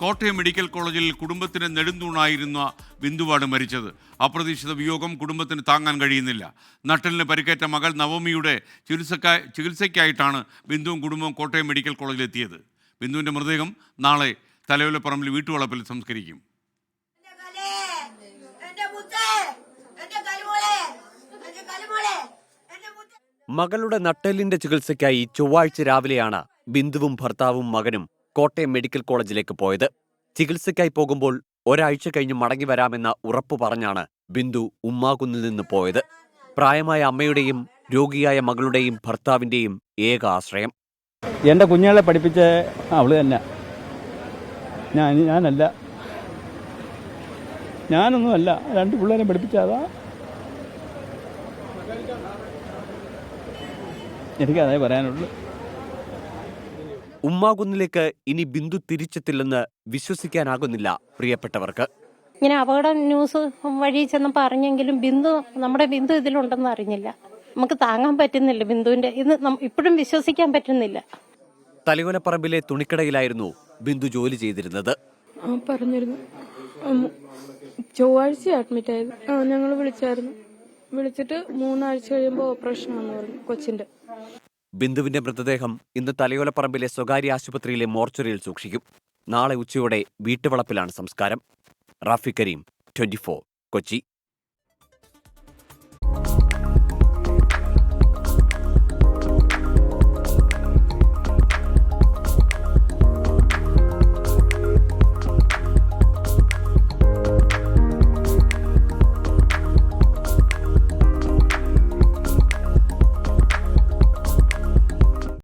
Kottayam medical കോളേജിൽ കുടുംബത്തിന് നെടുന്തൂണായിരുന്ന ബിന്ദുവാണ് മരിച്ചത്. അപ്രതീക്ഷിത വിയോഗം കുടുംബത്തിന് താങ്ങാൻ കഴിയുന്നില്ല. നട്ടലിന് പരിക്കേറ്റ മകൾ നവമിയുടെ ചികിത്സയ്ക്കായിട്ടാണ് ബിന്ദുവും കുടുംബവും കോട്ടയം മെഡിക്കൽ കോളേജിലെത്തിയത്. ബിന്ദുവിൻ്റെ മൃതദേഹം നാളെ തലയോലപ്പറമ്പിൽ വീട്ടുവളപ്പിൽ സംസ്കരിക്കും. മകളുടെ നട്ടെല്ലിന്റെ ചികിത്സയ്ക്കായി ചൊവ്വാഴ്ച രാവിലെയാണ് ബിന്ദുവും ഭർത്താവും മകനും കോട്ടയം മെഡിക്കൽ കോളേജിലേക്ക് പോയത്. ചികിത്സയ്ക്കായി പോകുമ്പോൾ ഒരാഴ്ച കഴിഞ്ഞ് മടങ്ങി വരാമെന്ന ഉറപ്പു പറഞ്ഞാണ് ബിന്ദു ഉമ്മാകുന്നിൽ നിന്ന് പോയത്. പ്രായമായ അമ്മയുടെയും രോഗിയായ മകളുടെയും ഭർത്താവിന്റെയും ഏക ആശ്രയം. എൻ്റെ കുഞ്ഞുങ്ങളെ പഠിപ്പിച്ച അവള് തന്നെ. ഞാനല്ല, ഞാനൊന്നുമല്ല, രണ്ട് പിള്ളേരെ പഠിപ്പിച്ചതാ. എനിക്കതേ പറയാനുള്ളൂ. ഉമ്മാകുന്നിലേക്ക് ഇനി ബിന്ദു തിരിച്ചെത്തില്ലെന്ന് വിശ്വസിക്കാനാകുന്നില്ല പ്രിയപ്പെട്ടവർക്ക്. ഇങ്ങനെ അപകട ന്യൂസ് വഴി ചെന്ന് പറഞ്ഞെങ്കിലും നമ്മുടെ ബിന്ദു ഇതിലുണ്ടെന്ന് അറിഞ്ഞില്ല. നമുക്ക് താങ്ങാൻ പറ്റുന്നില്ല. ബിന്ദുവിന്റെ ഇത് ഇപ്പോഴും വിശ്വസിക്കാൻ പറ്റുന്നില്ല. തലയോലപ്പറമ്പിലെ തുണിക്കടയിലായിരുന്നു ബിന്ദു ജോലി ചെയ്തിരുന്നത്. പറഞ്ഞിരുന്നു. ചൊവ്വാഴ്ച അഡ്മിറ്റ് ആയത്. ഞങ്ങൾ വിളിച്ചിട്ട് 3 ആഴ്ച കഴിയുമ്പോൾ ഓപ്പറേഷൻ ആണെന്ന് പറഞ്ഞു കൊച്ചിന്റെ. ബിന്ദുവിന്റെ മൃതദേഹം ഇന്ന് തലയോലപ്പറമ്പിലെ സ്വകാര്യ ആശുപത്രിയിലെ മോർച്ചറിയിൽ സൂക്ഷിക്കും. നാളെ ഉച്ചയോടെ വീട്ടുവളപ്പിലാണ് സംസ്കാരം. റാഫി കരീം, 24, കൊച്ചി.